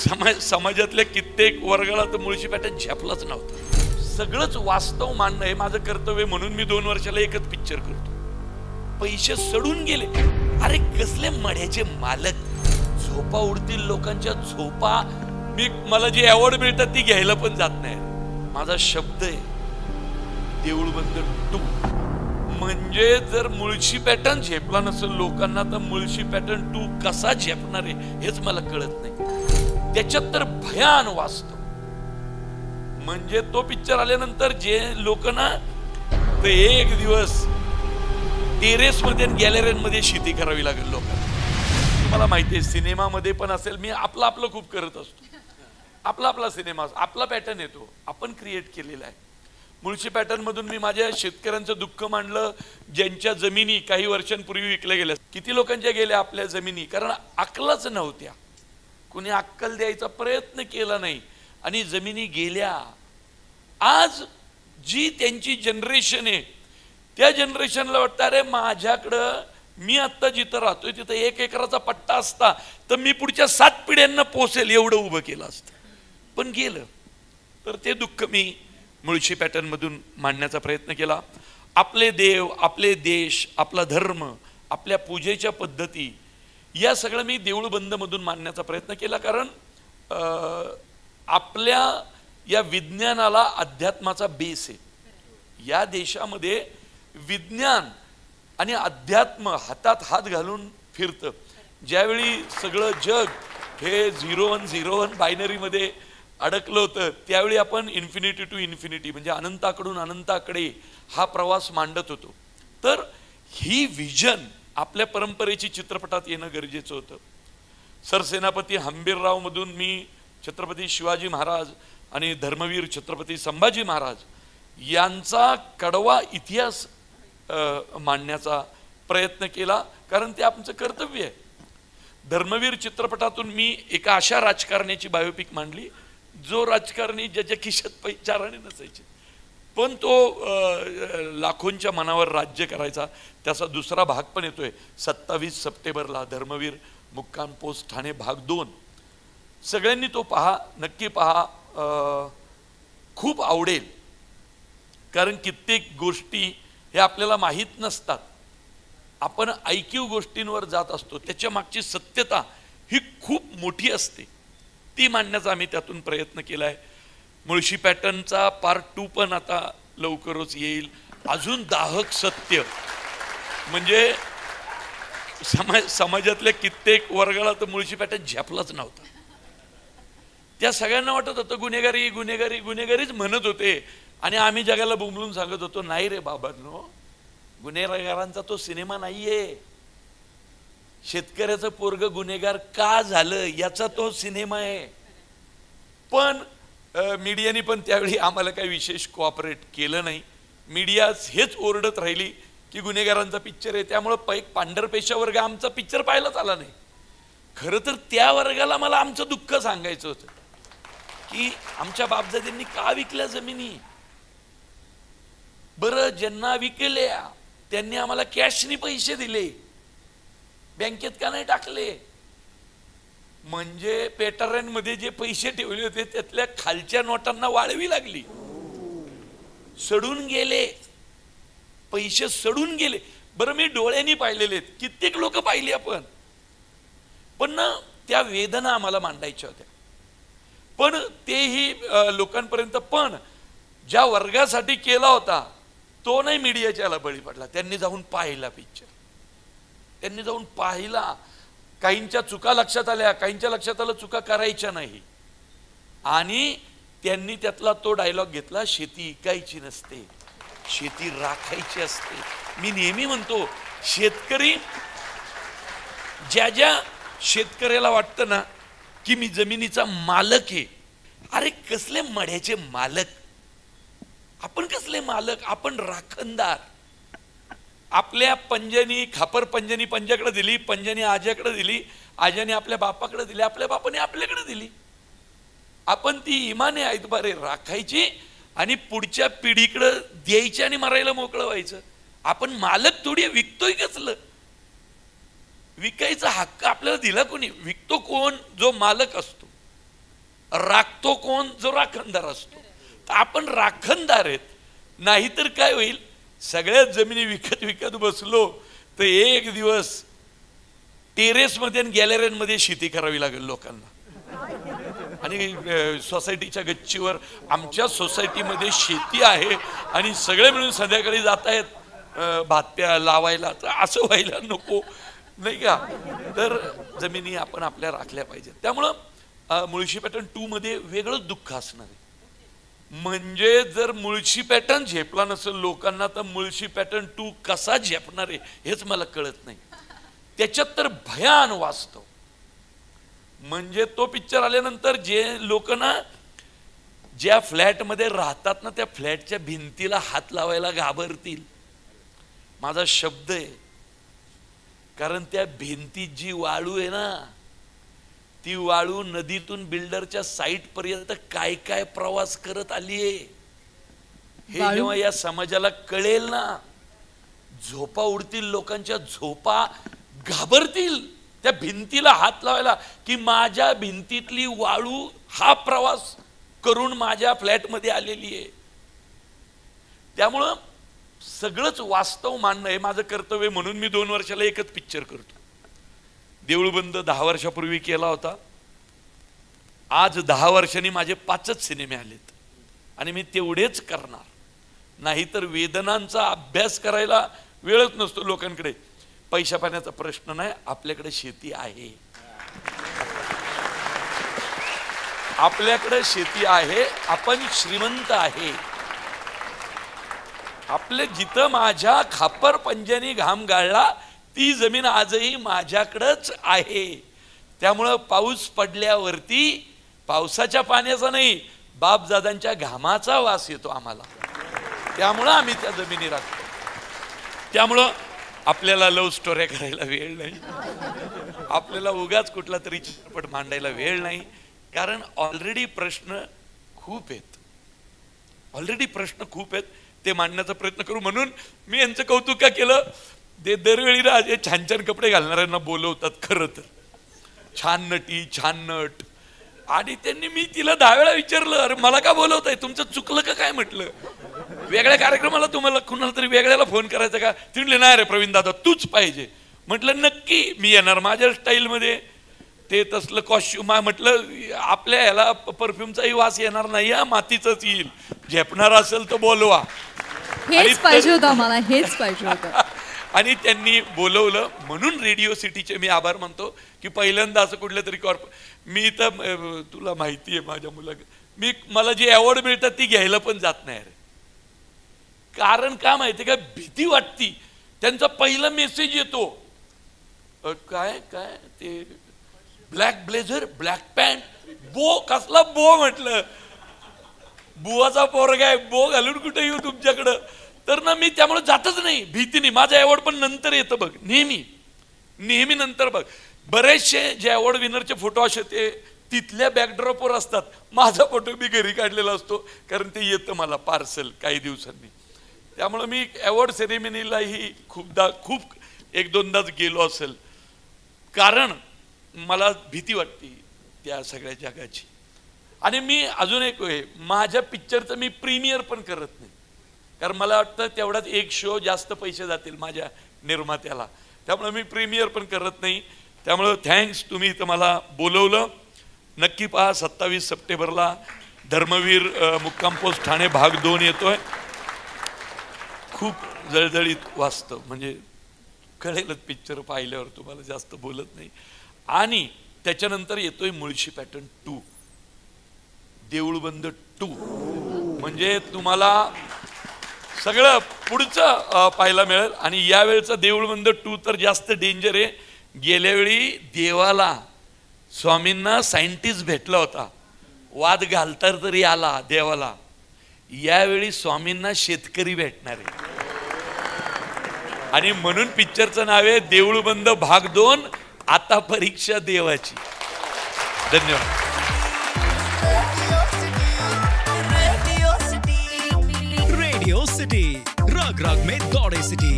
समाजातल्या कित्येक वर्गाला तर मुळशी पॅटर्न झेपलाच नव्हता. सगळंच वास्तव मांडणं हे माझं कर्तव्य म्हणून मी 2 वर्षाला एकच पिक्चर करतो. पैसे सडून गेले. अरे कसले मड्याचे मालक. झोपा उडतील लोकांच्या झोपा. मला जे अवॉर्ड मिळतात ती घ्यायला पण जात नाही. माझा शब्द आहे देऊळबंद 2. म्हणजे जर मुळशी पॅटर्न झेपला नसेल लोकांना तर मुळशी पॅटर्न 2 कसा झेपणार आहे हेच मला कळत नाही. त्याच्यात तर भयान वास्तव. म्हणजे तो पिक्चर आल्यानंतर जे लोक ना ते एक दिवस टेरेस मध्ये गॅलरीमध्ये शेती करावी लागेल लोकांना. तुम्हाला माहिती आहे सिनेमामध्ये पण असेल. मी आपलं खूप करत असतो. आपला सिनेमा आपला पॅटर्न येतो आपण क्रिएट केलेला आहे. मुळशी पॅटर्न मधून मी माझ्या शेतकऱ्यांचं दुःख मांडलं ज्यांच्या जमिनी काही वर्षांपूर्वी विकल्या गेल्या. किती लोकांच्या गेल्या आपल्या जमिनी कारण अक्कलच नव्हत्या. कुणी अक्कल द्यायचा प्रयत्न केला नाही आणि जमिनी गेल्या. आज जी त्यांची जनरेशन आहे त्या जनरेशनला वाटतं अरे माझ्याकडं मी आत्ता जिथं राहतोय तिथं 1 एकराचा पट्टा असता तर मी पुढच्या 7 पिढ्यांना पोसेल एवढं उभं केलं असतं. पण गेलं. तर ते दुःख मी मुळशी पॅटर्न मधून मांडण्याचा प्रयत्न केला. आपले देव आपले देश आपला धर्म आपल्या पूजेच्या पद्धती या सगळं मी देऊळबंद मधून मांडण्याचा प्रयत्न केला. कारण आपल्या या विज्ञानाला अध्यात्माचा बेस आहे. या देशामध्ये विज्ञान आणि अध्यात्म हातात हात घालून फिरतं. ज्यावेळी सगळं जग हे 0-1-0-1 बायनरीमध्ये अडकलं होतं त्यावेळी आपण इन्फिनिटी टू इन्फिनिटी म्हणजे अनंताकडून अनंताकडे हा प्रवास मांडत होतो. तर ही विजन आपल्या परंपरेची चित्रपटात येणं गरजेचं होतं. सरसेनापती हंबीरराव मधून मी छत्रपती शिवाजी महाराज आणि धर्मवीर छत्रपती संभाजी महाराज यांचा कडवा इतिहास मांडण्याचा प्रयत्न केला कारण ते आमचं कर्तव्य आहे. धर्मवीर चित्रपटातून मी एका अशा राजकारण्याची बायोपिक मांडली जो राजकारणी ज्याच्या खिशात 4 आणे नसायचे पण तो लाखोंच्या मनावर राज्य करायचा. त्याचा दुसरा भाग पण येतोय 27 सप्टेंबरला धर्मवीर मुक्काम पोस्ट ठाणे भाग 2. सगळ्यांनी तो पहा नक्की पहा. खूप आवडेल कारण कित्येक गोष्टी हे आपल्याला माहीत नसतात. आपण ऐकीव गोष्टींवर जात असतो त्याच्या मागची सत्यता ही खूप मोठी असते. ती मांडण्याचा आम्ही त्यातून प्रयत्न केलाय. मुळशी पॅटर्नचा पार्ट 2 पण आता लवकरच येईल. अजून दाहक सत्य म्हणजे समाजातल्या कित्येक वर्गाला तर मुळशी पॅटर्न झेपलाच नव्हता. त्या सगळ्यांना वाटत होतं गुन्हेगारी गुन्हेगारी गुन्हेगारीच म्हणत होते आणि आम्ही जगाला बोंबलून सांगत होतो नाही रे बाबांनो गुन्हेगारांचा तो सिनेमा नाहीये. शेतकऱ्याचं पोरग गुन्हेगार का झालं याचा तो सिनेमा आहे. पण मीडियाने पण त्यावेळी आम्हाला काही विशेष कोऑपरेट केलं नाही. मीडिया हेच ओरडत राहिली की गुन्हेगारांचा पिक्चर आहे त्यामुळे पांढरपेशा वर्ग आमचा पिक्चर पाहायलाच आला नाही. खरं तर त्या वर्गाला मला आमचं दुःख सांगायचं होतं की आमच्या बापदाद्यांनी का विकल्या जमिनी. बरं ज्यांना विकल्या त्यांनी आम्हाला कॅशनी पैसे दिले बँकेत का नाही टाकले. म्हणजे पेटाऱ्यांमध्ये जे पैसे ठेवले होते त्यातल्या खालच्या नोटांना वाळवी लागली. सडून गेले पैसे सडून गेले. बरं मी डोळ्यांनी पाहिलेले आहेत कित्येक लोक पाहिली आपण. पण ना त्या वेदना आम्हाला मांडायच्या होत्या. पण तेही लोकांपर्यंत पण ज्या वर्गासाठी केला होता तो नाही मीडियाच्याला बळी पडला. त्यांनी जाऊन पाहिला पिक्चर. त्यांनी जाऊन पाहिला. काहींच्या चुका लक्षात आल्या काहींच्या लक्षात आलं चुका करायच्या नाही आणि त्यांनी त्यातला तो डायलॉग घेतला शेती इकायची नसते शेती राखायची असते. मी नेहमी म्हणतो शेतकरी ज्या शेतकऱ्याला वाटतं ना की मी जमिनीचा मालक आहे. अरे कसले मड्याचे मालक. आपण कसले मालक. आपण राखणदार. आपल्या पंजनी खापर पंजनी पंजाकडे दिली पंजनी आज्याकडे दिली आज्याने आपल्या बापाकडे दिली आपल्या बापाने आपल्याकडे दिली. आपण ती इमाने आहेत बरे राखायची आणि पुढच्या पिढीकडे द्यायची आणि मरायला मोकळं व्हायचं. आपण मालक थोडी विकतोय कसलं. विकायचा हक्क आपल्याला दिला कोणी. विकतो कोण जो मालक असतो. राखतो कोण? जो राखणदार असतो. तर आपण राखणदार आहेत. नाहीतर काय होईल, सगळ्याच जमिनी विकत विकत बसलो तर एक दिवस टेरेसमध्ये आणि गॅलऱ्यांमध्ये शेती करावी लागेल लोकांना. आणि सोसायटीच्या गच्चीवर आमच्या सोसायटीमध्ये शेती आहे आणि सगळे मिळून संध्याकाळी जात आहेत भात्या लावायला. तर असं व्हायला नको, नाही का? तर जमिनी आपण आपल्या राखल्या पाहिजेत. त्यामुळं मुळशी पॅटर्न 2 मध्ये वेगळंच दुःख असणार आहे. म्हणजे जर मुळशी पॅटर्न झेपला नसेल लोकांना तर मुळशी पॅटर्न 2 कसा झेपणार आहे हेच मला कळत नाही. त्याच्यात तर भयान वास्तव. म्हणजे तो पिक्चर आल्यानंतर जे लोक ना ज्या फ्लॅटमध्ये राहतात ना त्या फ्लॅटच्या भिंतीला हात लावायला घाबरतील. माझा शब्द आहे. कारण त्या भिंतीत जी वाळू आहे ना ती वाळू नदीतून बिल्डरच्या साईट पर्यंत काय काय प्रवास करत आली आहे हे जेव्हा या समाजाला कळेल ना, झोपा उडतील, लोकांच्या झोपा घाबरतील त्या भिंतीला हात लावायला की माझ्या भिंतीतली वाळू हा प्रवास करून माझ्या फ्लॅटमध्ये आलेली आहे. त्यामुळं सगळंच वास्तव मांडणं हे माझं कर्तव्य. म्हणून मी 2 वर्षाला एकच पिक्चर करतो. देऊळबंद 10 वर्षापूर्वी केला होता. आज 10 वर्षांनी माझे 5च सिनेमे आलेत आणि मी तेवढेच करणार. नाहीतर वेदनांचा अभ्यास करायला वेळच नसतो लोकांकडे. पैशा पाण्याचा प्रश्न नाही, आपल्याकडे शेती आहे. आपल्याकडे शेती आहे, आपण श्रीमंत आहे. आपले जिथं माझ्या खापर पंजानी घाम गाळला ती जमीन आजही माझ्याकडेच आहे. त्यामुळं पाऊस पडल्यावरती पावसाच्या पाण्याचा नाही बापदादांच्या घामाचा वास येतो आम्हाला. त्यामुळं आम्ही त्या जमिनी राखतो. त्यामुळं आपल्याला लव्ह स्टोऱ्या करायला वेळ नाही, आपल्याला उगाच कुठला तरी चित्रपट मांडायला वेळ नाही. कारण ऑलरेडी प्रश्न खूप आहेत, ऑलरेडी प्रश्न खूप आहेत. ते मांडण्याचा प्रयत्न करू. म्हणून मी यांचं कौतुक का केलं, ते दरवेळी ना छान छान कपडे घालणाऱ्यांना बोलवतात. खरं तर छान नटी, छान नट. आणि त्यांनी मी तिला 10 वेळा विचारलं, अरे मला का बोलवताय, तुमचं चुकलं का काय? म्हटलं वेगळ्या कार्यक्रमाला तुम्हाला कुणाला तरी वेगळ्याला फोन करायचा का? ती म्हणले नाही रे प्रवीण दादा तूच पाहिजे. म्हटलं नक्की मी येणार माझ्या स्टाईलमध्ये. ते तसलं कॉस्ट्युम आहे. म्हटलं आपल्या ह्याला परफ्यूमचाही वास येणार नाही, मातीचंच येईल. झेपणार असेल तर बोलवा. हेच पाहिजे होतं मला, हेच पाहिजे होतं. आणि त्यांनी बोलवलं. म्हणून रेडिओ सिटीचे मी आभार मानतो की पहिल्यांदा असं कुठल्या तरी मी तर तुला माहिती आहे माझ्या मला जी अवॉर्ड मिळतात ती घ्यायला पण जात नाही रे. कारण का माहिती का, भीती वाटती. त्यांचा पहिला मेसेज येतो काय काय ते ब्लॅक ब्लेझर, ब्लॅक पॅन्ट, बो. कसला बो? म्हटलं बुवाचा पोरगा आहे, बो घालून कुठे येऊ तुमच्याकडं? तर ना मी त्यामुळे जातच नाही भीतीने. माझं अवॉर्ड पण नंतर येतं बघ, नेहमी नंतर बघ. बरेचसे जे अवॉर्ड विनरचे फोटो असे ते तिथल्या बॅकड्रॉपवर असतात. माझा फोटो मी घरी काढलेला असतो कारण ते येतं मला पार्सल काही दिवसांनी. त्यामुळे मी अवॉर्ड सेरेमनीलाही खूप 1-2दाच गेलो असेल. कारण मला भीती वाटते त्या सगळ्या जगाची. आणि मी अजून एक माझ्या पिक्चरचं मी प्रीमियर पण करत नाही. कारण मला वाटतं तेवढाच एक शो जास्त पैसे जातील माझ्या निर्मात्याला. त्यामुळे मी प्रीमियर पण करत नाही. त्यामुळे थँक्स, तुम्ही इथं मला बोलवलं. नक्की पहा 27 सप्टेंबरला धर्मवीर मुक्काम पोस्ट ठाणे भाग 2 येतोय. खूप जळजळीत वास्तव, म्हणजे कळेलच पिक्चर पाहिल्यावर, तुम्हाला जास्त बोलत नाही. आणि त्याच्यानंतर येतोय मुळशी पॅटर्न 2, देऊळबंद 2. म्हणजे तुम्हाला सगळं पुढचं पाहायला मिळेल. आणि यावेळचा देऊळबंद 2 तर जास्त डेंजर आहे. गेल्या वेळी देवाला स्वामींना सायंटिस्ट भेटला होता, वाद घालता तरी आला देवाला. यावेळी स्वामींना शेतकरी भेटणार आहे. आणि म्हणून पिक्चरचं नाव आहे देऊळबंद भाग 2, आता परीक्षा देवाची. धन्यवाद. रेडियो सिटी रग रग में दौड़े सिटी.